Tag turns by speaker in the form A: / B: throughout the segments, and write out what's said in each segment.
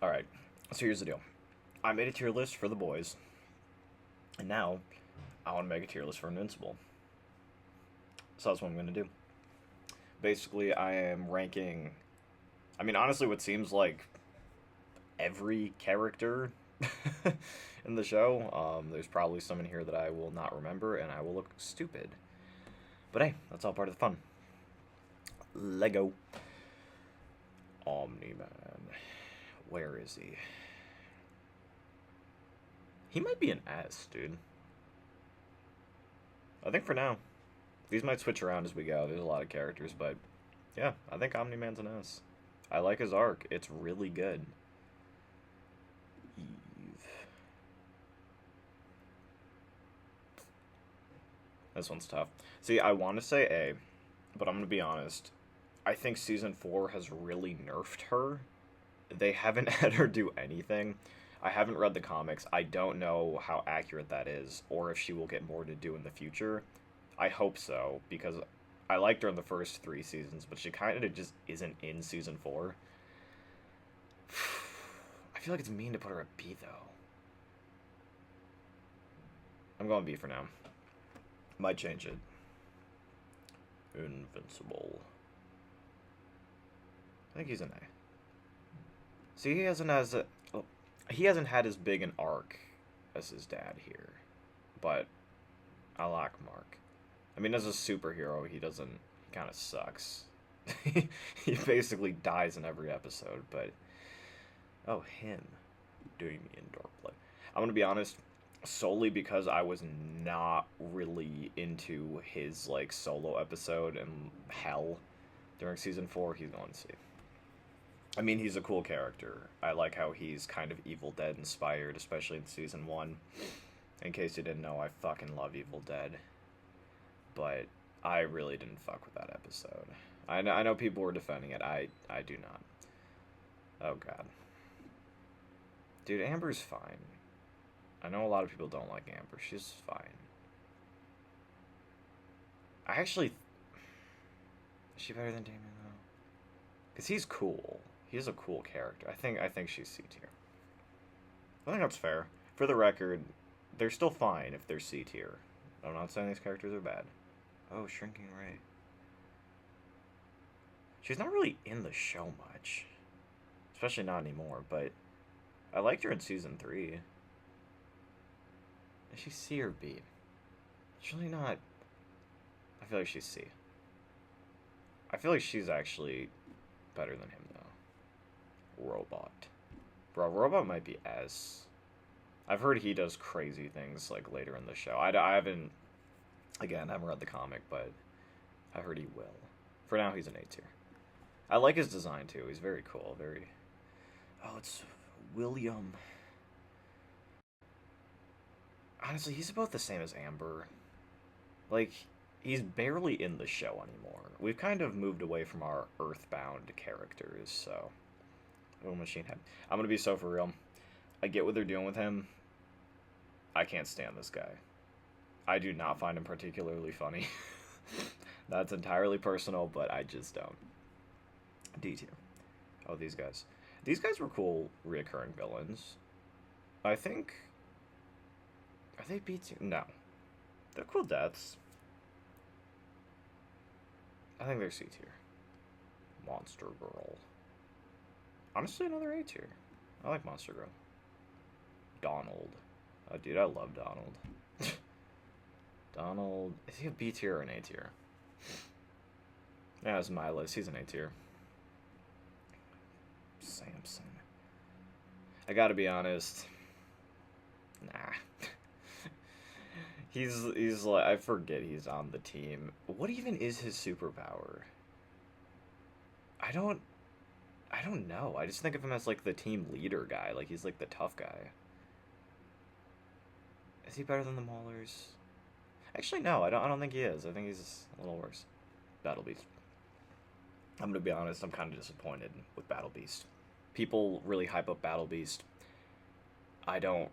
A: Alright, so here's the deal. I made a tier list for the boys, and now I want to make a tier list for Invincible. So that's what I'm going to do. Basically, I am ranking. I mean, honestly, what seems like every character in the show. There's probably some in here that I will not remember, and I will look stupid. But hey, that's all part of the fun. Lego. Omni Man. Where is he? He might be an S, dude. I think for now. These might switch around as we go. There's a lot of characters, but yeah, I think Omni Man's an S. I like his arc. It's really good. Eve. This one's tough. See, I want to say A, but I'm going to be honest. I think Season 4 has really nerfed her. They haven't had her do anything. I haven't read the comics. I don't know how accurate that is, or if she will get more to do in the future. I hope so, because I liked her in the first 3 seasons, but she kind of just isn't in Season 4. I feel like it's mean to put her at B, though. I'm going B for now. Might change it. Invincible. I think he's an A. See, he hasn't had as big an arc as his dad here, but I like Mark. I mean, as a superhero, he kind of sucks. He basically dies in every episode, but oh, him doing the indoor play. I'm gonna be honest, solely because I was not really into his like solo episode in Hell during Season 4. He's going to see. I mean, he's a cool character. I like how he's kind of Evil Dead inspired, especially in Season 1. In case you didn't know, I fucking love Evil Dead. But I really didn't fuck with that episode. I know people were defending it. I do not. Oh, God. Dude, Amber's fine. I know a lot of people don't like Amber. She's fine. I actually... Is she better than Damien, though? Because he's cool. He's a cool character. I think she's C tier. I think that's fair. For the record, they're still fine if they're C tier. I'm not saying these characters are bad. Oh, Shrinking Ray. She's not really in the show much. Especially not anymore, but I liked her in Season 3. Is she C or B? She's really not... I feel like she's C. I feel like she's actually better than him, though. Robot. Bro, Robot might be S. I've heard he does crazy things, like, later in the show. I haven't... Again, I haven't read the comic, but I heard he will. For now, he's an A tier. I like his design, too. He's very cool. Very... Oh, it's William. Honestly, he's about the same as Amber. Like, he's barely in the show anymore. We've kind of moved away from our Earthbound characters, so... Little Machine Head. I'm gonna be so for real. I get what they're doing with him. I can't stand this guy. I do not find him particularly funny. That's entirely personal, but I just don't. D tier. Oh, these guys. These guys were cool reoccurring villains. I think... Are they B tier? No. They're cool deaths. I think they're C tier. Monster Girl. Honestly, another A tier. I like Monster Girl. Donald. Oh, dude, I love Donald. Donald... Is he a B tier or an A tier? Yeah, it's my list. He's an A tier. Samson. I gotta be honest. Nah. He's like... I forget he's on the team. What even is his superpower? I don't know. I just think of him as, like, the team leader guy. Like, he's, like, the tough guy. Is he better than the Maulers? Actually, no. I don't think he is. I think he's a little worse. Battle Beast. I'm gonna be honest. I'm kind of disappointed with Battle Beast. People really hype up Battle Beast. I'm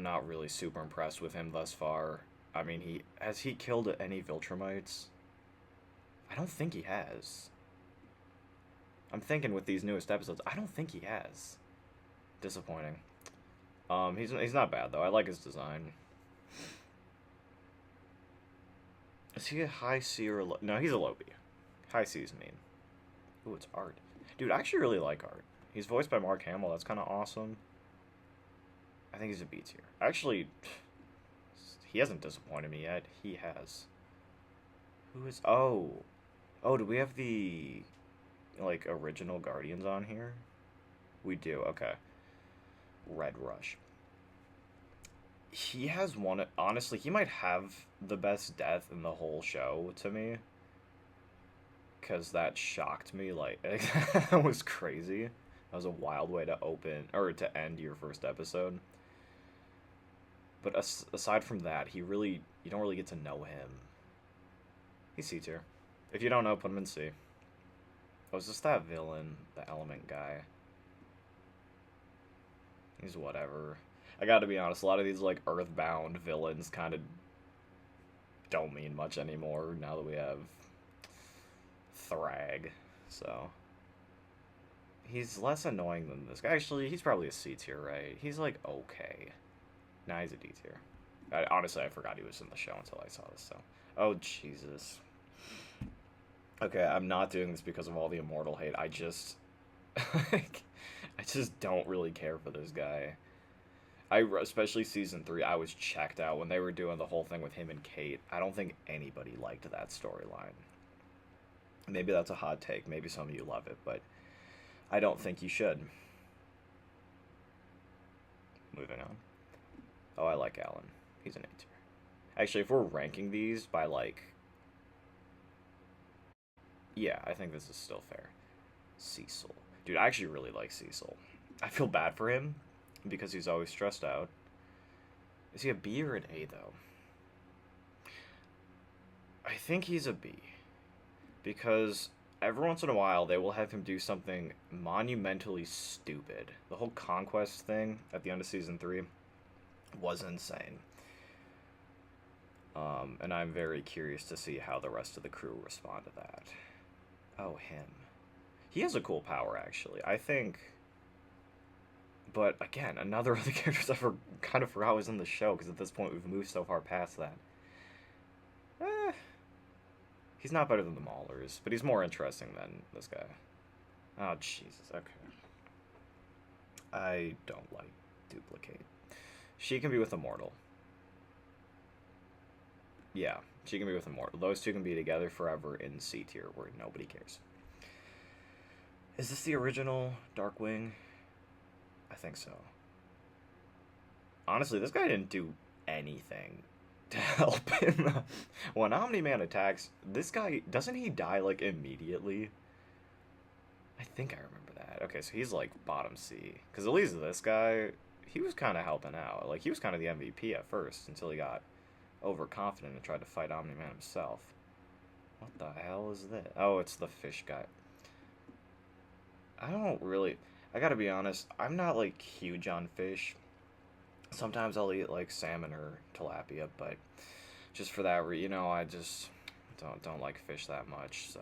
A: not really super impressed with him thus far. I mean, has he killed any Viltrumites? I don't think he has. I'm thinking with these newest episodes, I don't think he has. Disappointing. He's not bad though. I like his design. Is he a high C or a low? No, he's a low B. High C is mean. Ooh, it's art. Dude, I actually really like art. He's voiced by Mark Hamill. That's kind of awesome. I think he's a B tier. Actually, he hasn't disappointed me yet. He has. Who is? Oh, oh. Do we have the like original Guardians on here? We do. Okay. Red Rush. He has one. Honestly, he might have the best death in the whole show to me. Because that shocked me. Like, that was crazy. That was a wild way to open, or to end your first episode. But aside from that, you don't really get to know him. He's C tier. If you don't know, put him in C. Oh, is this that villain, the element guy? He's whatever. I gotta be honest, a lot of these, like, Earthbound villains kind of don't mean much anymore now that we have Thrag, so... He's less annoying than this guy. Actually, he's probably a C tier, right? He's, like, okay. Nah, he's a D tier. Honestly, I forgot he was in the show until I saw this, so... Oh, Jesus. Okay, I'm not doing this because of all the Immortal hate. I just... like, I just don't really care for this guy. Especially Season 3, I was checked out when they were doing the whole thing with him and Kate. I don't think anybody liked that storyline. Maybe that's a hot take. Maybe some of you love it, but I don't think you should. Moving on. Oh, I like Alan. He's an A tier. Actually, if we're ranking these by, like... Yeah, I think this is still fair. Cecil. Dude, I actually really like Cecil. I feel bad for him because he's always stressed out. Is he a B or an A, though? I think he's a B. Because every once in a while, they will have him do something monumentally stupid. The whole conquest thing at the end of Season 3 was insane. And I'm very curious to see how the rest of the crew respond to that. Oh, him. He has a cool power, actually. I think... But, again, another of the characters I kind of forgot was in the show, because at this point we've moved so far past that. He's not better than the Maulers, but he's more interesting than this guy. Oh, Jesus, okay. I don't like Duplicate. She can be with Immortal. Yeah, she can be with Immortal. Those two can be together forever in C tier, where nobody cares. Is this the original Darkwing? I think so. Honestly, this guy didn't do anything to help him. When Omni-Man attacks, this guy, doesn't he die, like, immediately? I think I remember that. Okay, so he's, like, bottom C. Because at least this guy, he was kind of helping out. Like, he was kind of the MVP at first, until he got overconfident and tried to fight Omni-Man himself. What the hell is this? Oh, it's the fish guy. I gotta be honest, I'm not, like, huge on fish. Sometimes I'll eat, like, salmon or tilapia, but just for that, I just don't like fish that much, so,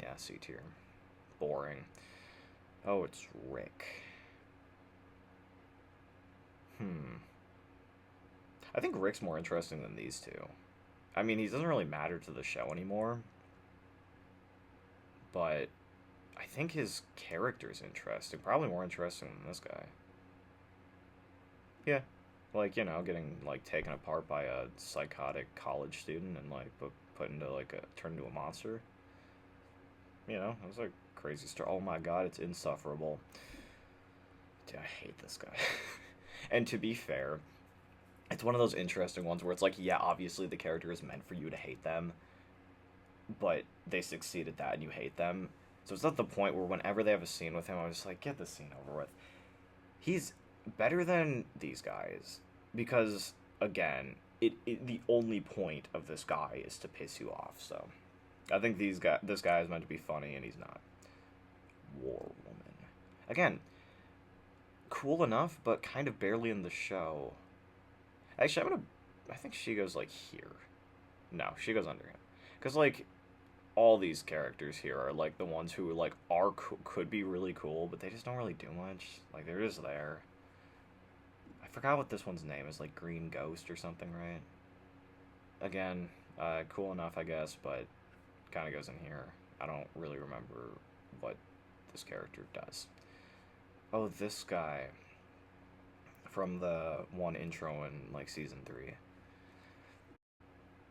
A: yeah, C tier. Boring. Oh, it's Rick. I think Rick's more interesting than these two. I mean, he doesn't really matter to the show anymore, but I think his character's interesting. Probably more interesting than this guy. Yeah. Like, getting, like, taken apart by a psychotic college student and, like, put into, like, turned into a monster. It was, like, crazy story. Oh my god, it's insufferable. Dude, I hate this guy. And to be fair, it's one of those interesting ones where it's like, yeah, obviously the character is meant for you to hate them, but they succeed at that and you hate them. So it's not the point where whenever they have a scene with him, I'm just like, get this scene over with. He's better than these guys because, again, the only point of this guy is to piss you off. So I think this guy is meant to be funny, and he's not. War Woman. Again, cool enough, but kind of barely in the show. Actually, I think she goes, like, here. No, she goes under him. Because, like, all these characters here are like the ones who like could be really cool, but they just don't really do much. Like they're just there. I forgot what this one's name is, like Green Ghost or something, right? Again, cool enough, I guess, but kind of goes in here. I don't really remember what this character does. Oh, this guy from the one intro in like season 3.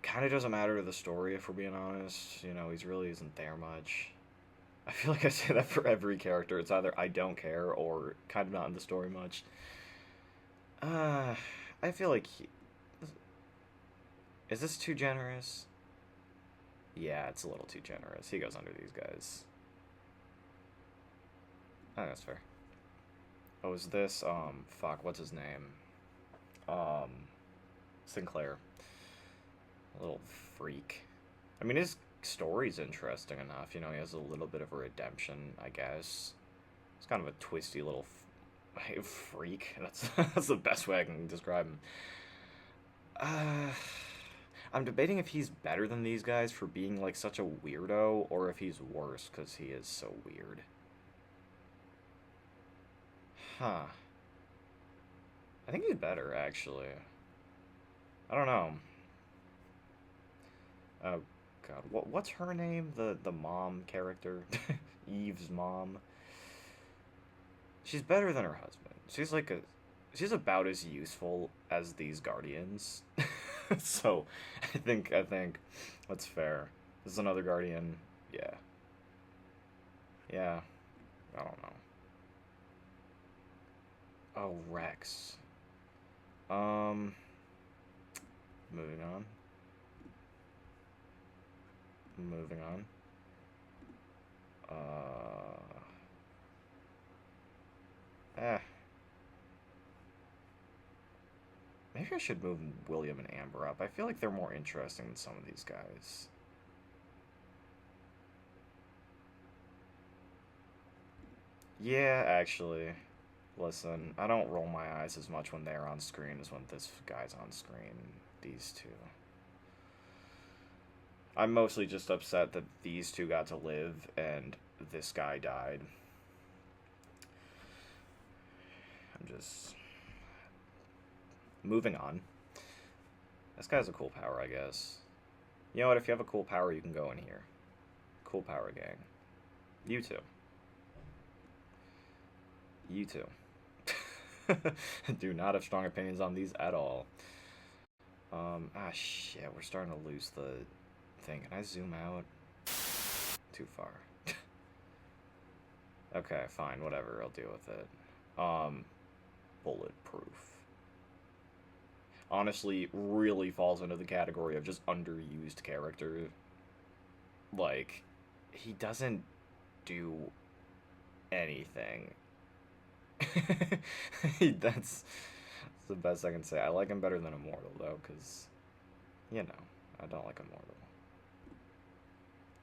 A: Kind of doesn't matter to the story if we're being honest. You know, he's really isn't there much. I feel like I say that for every character. It's either I don't care or kind of not in the story much. Uh, I feel like is this too generous? Yeah, it's a little too generous. He goes under these guys. I think that's fair. Oh, is this fuck, what's his name? Um Sinclair. A little freak. I mean, his story's interesting enough. You know, he has a little bit of a redemption, I guess. It's kind of a twisty little freak. That's the best way I can describe him. Uh, I'm debating if he's better than these guys for being like such a weirdo, or if he's worse because he is so weird. Huh. I think he's better, actually. I don't know. Oh God, what's her name? The mom character, Eve's mom. She's better than her husband. She's about as useful as these guardians. So, I think that's fair. This is another guardian. Yeah. Yeah. I don't know. Oh, Rex. Um. Moving on. Moving on. Eh. Maybe I should move William and Amber up. I feel like they're more interesting than some of these guys. Yeah, actually. Listen, I don't roll my eyes as much when they're on screen as when this guy's on screen. These two. I'm mostly just upset that these two got to live and this guy died. I'm just moving on. This guy has a cool power, I guess. You know what? If you have a cool power, you can go in here. Cool power gang. You too. You too. Do not have strong opinions on these at all. Shit, we're starting to lose the thing. Can I zoom out? Too far. Okay, fine, whatever, I'll deal with it. Bulletproof. Honestly, really falls into the category of just underused character. Like, he doesn't do anything. That's the best I can say. I like him better than Immortal, though, because, you know, I don't like Immortal.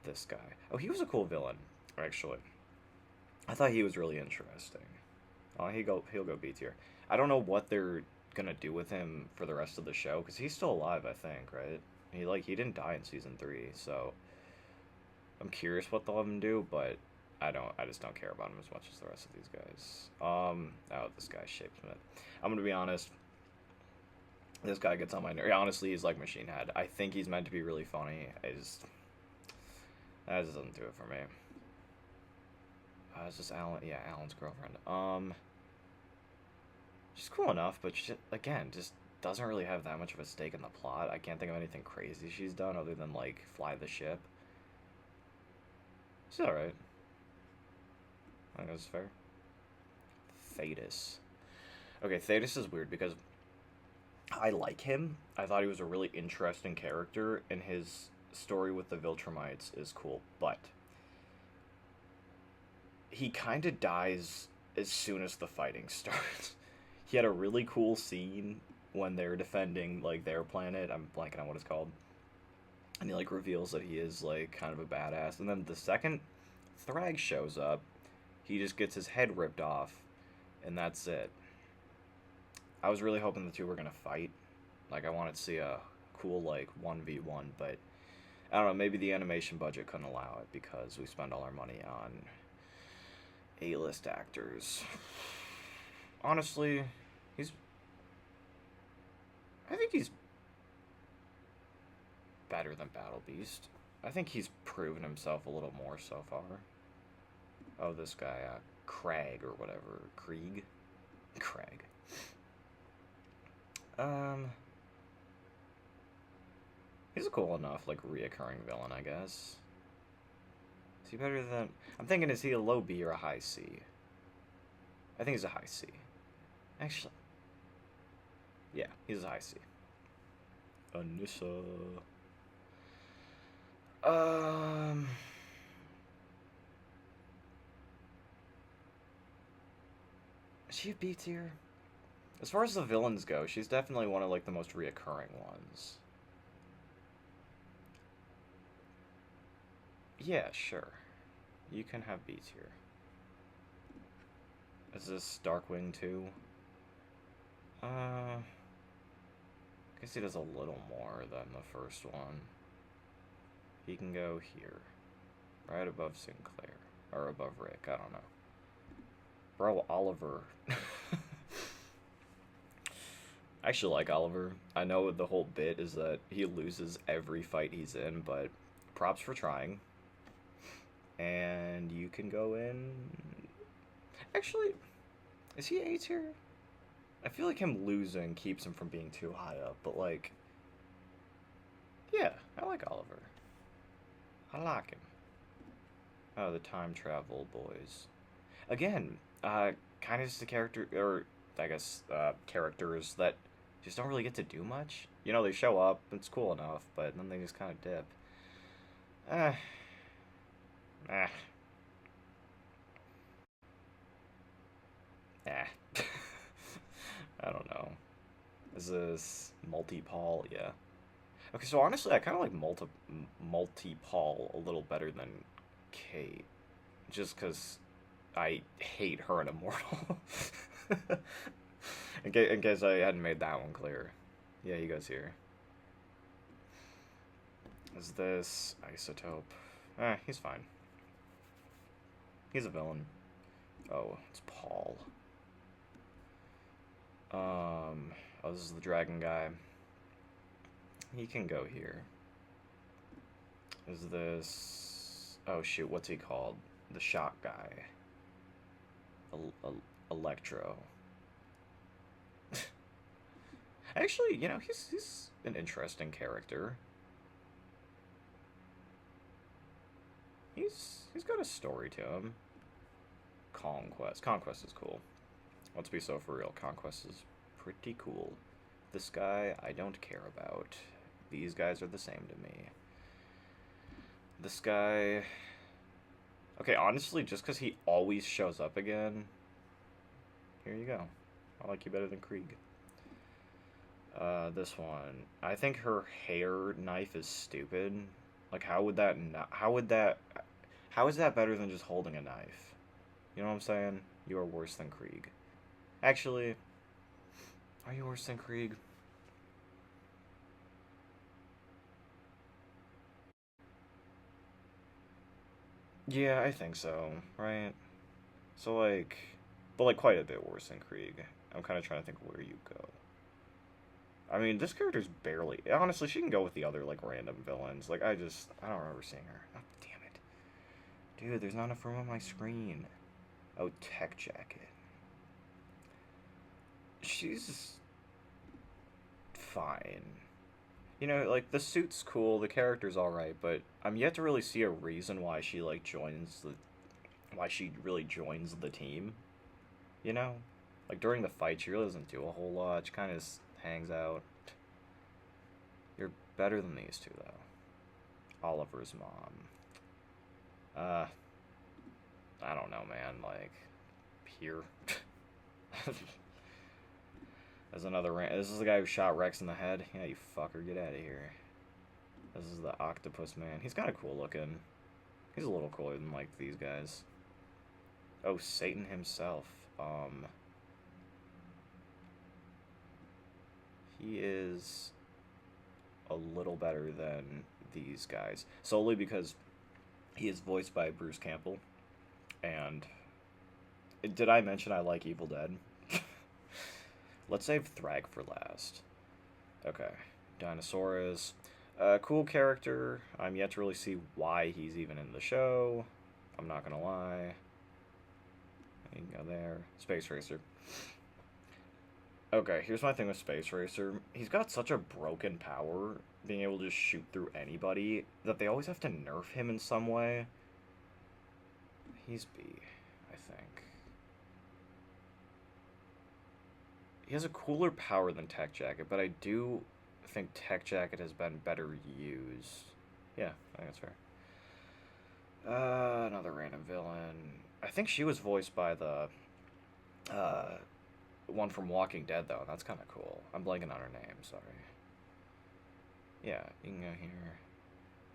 A: This guy. Oh, he was a cool villain, actually. I thought he was really interesting. Oh, he'll go B tier. I don't know what they're gonna do with him for the rest of the show, because he's still alive, I think, right? He didn't die in season 3, so I'm curious what they'll have him do, but I just don't care about him as much as the rest of these guys. Oh, this guy Shapesmith. I'm gonna be honest. This guy gets on my nerves. Honestly, he's like Machine Head. I think he's meant to be really funny. That just doesn't do it for me. It's just Alan. Yeah, Alan's girlfriend. She's cool enough, but she, again, just doesn't really have that much of a stake in the plot. I can't think of anything crazy she's done other than like fly the ship. She's all right. I think that's fair. Thetis. Okay, Thetis is weird because I like him. I thought he was a really interesting character, and his story with the Viltrumites is cool, but he kind of dies as soon as the fighting starts. He had a really cool scene when they're defending like their planet. I'm blanking on what it's called. And he like reveals that he is like kind of a badass. And then the second Thrag shows up, he just gets his head ripped off, and that's it. I was really hoping the two were gonna fight. Like I wanted to see a cool like 1v1, but I don't know, maybe the animation budget couldn't allow it because we spend all our money on A-list actors. Honestly, he's. I think he's better than Battle Beast. I think he's proven himself a little more so far. Oh, this guy, Craig or whatever. Krieg? Craig. He's a cool enough, like, reoccurring villain, I guess. Is he better than... I'm thinking, is he a low B or a high C? I think he's a high C. Actually... Yeah, he's a high C. Anissa... Is she a B tier? As far as the villains go, she's definitely one of, like, the most reoccurring ones. Yeah, sure. You can have B tier. Is this Darkwing 2? I guess he does a little more than the first one. He can go here. Right above Sinclair. Or above Rick, I don't know. Bro, Oliver. I actually like Oliver. I know the whole bit is that he loses every fight he's in, but props for trying. And you can go in... Actually, is he A tier? I feel like him losing keeps him from being too high up, but like... Yeah, I like Oliver. I like him. Oh, the time travel boys. Again, kind of just a character, or I guess, characters that just don't really get to do much. You know, they show up, it's cool enough, but then they just kind of dip. Eh. Eh. Eh. I don't know. Is this multi-Paul? Yeah. Okay, so honestly, I kind of like multi-Paul a little better than Kate. Just because I hate her in Immortal. In case I hadn't made that one clear. Yeah, he goes here. Is this Isotope? He's fine. He's a villain. Oh, it's Paul. Oh, this is the dragon guy. He can go here. Is this... Oh, shoot, what's he called? The shot guy. Electro. Actually, you know, he's an interesting character. He's got a story to him. Conquest. Conquest is cool. Let's be so for real. Conquest is pretty cool. This guy, I don't care about. These guys are the same to me. This guy... Okay, honestly, just because he always shows up again... Here you go. I like you better than Krieg. This one. I think her hair knife is stupid. Like, how would that not... How is that better than just holding a knife? You know what I'm saying? You are worse than Krieg. Actually... Are you worse than Krieg? Yeah, I think so, right? So, like... But, like, quite a bit worse than Krieg. I'm kind of trying to think where you go. I mean, this character's barely... Honestly, she can go with the other, like, random villains. Like, I don't remember seeing her. Oh, damn it. Dude, there's not enough room on my screen. Oh, Tech Jacket. She's... fine. You know, like, the suit's cool, the character's alright, but I'm yet to really see a reason why she, like, why she really joins the team. You know? Like, during the fight, she really doesn't do a whole lot. She kind of just hangs out. You're better than these two, though. Oliver's mom. I don't know, man. Like, here. There's another This is the guy who shot Rex in the head. Yeah, you fucker. Get out of here. This is the octopus man. He's kind of cool looking. He's a little cooler than, like, these guys. Oh, Satan himself. He is a little better than these guys solely because he is voiced by Bruce Campbell. And did I mention I like Evil Dead? Let's save Thrag for last. Okay, Dinosaurus. Cool character. I'm yet to really see why he's even in the show. I'm not gonna lie. You can go there. Space Racer. Okay, here's my thing with Space Racer. He's got such a broken power, being able to just shoot through anybody, that they always have to nerf him in some way. He's B, I think. He has a cooler power than Tech Jacket, but I do think Tech Jacket has been better used. Yeah, I think that's fair. Another random villain. I think she was voiced by the one from Walking Dead, though. That's kind of cool. I'm blanking on her name, sorry. Yeah, you can go here.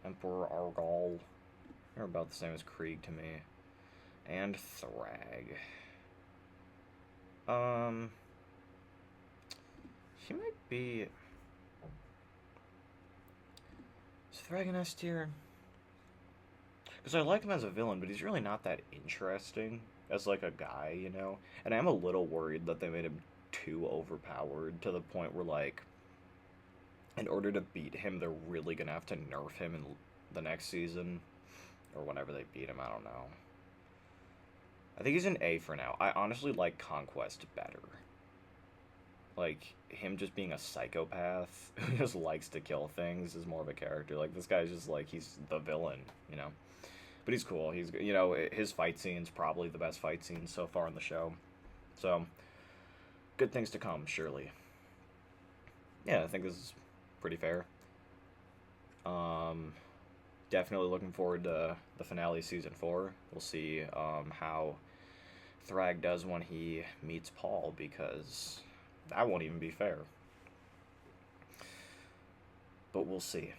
A: Emperor Argal. They're about the same as Krieg to me. And Thrag. She might be... Is Thrag an S tier? Because I like him as a villain, but he's really not that interesting as, like, a guy, you know? And I'm a little worried that they made him too overpowered to the point where, like, in order to beat him, they're really gonna have to nerf him in the next season. Or whenever they beat him, I don't know. I think he's an A for now. I honestly like Conquest better. Like, him just being a psychopath who just likes to kill things is more of a character. Like, this guy's just, like, he's the villain, you know? But he's cool. He's, you know, his fight scene's probably the best fight scene so far in the show. So, good things to come, surely. Yeah, I think this is pretty fair. Definitely looking forward to the finale of Season 4. We'll see how Thrag does when he meets Paul, because that won't even be fair. But we'll see.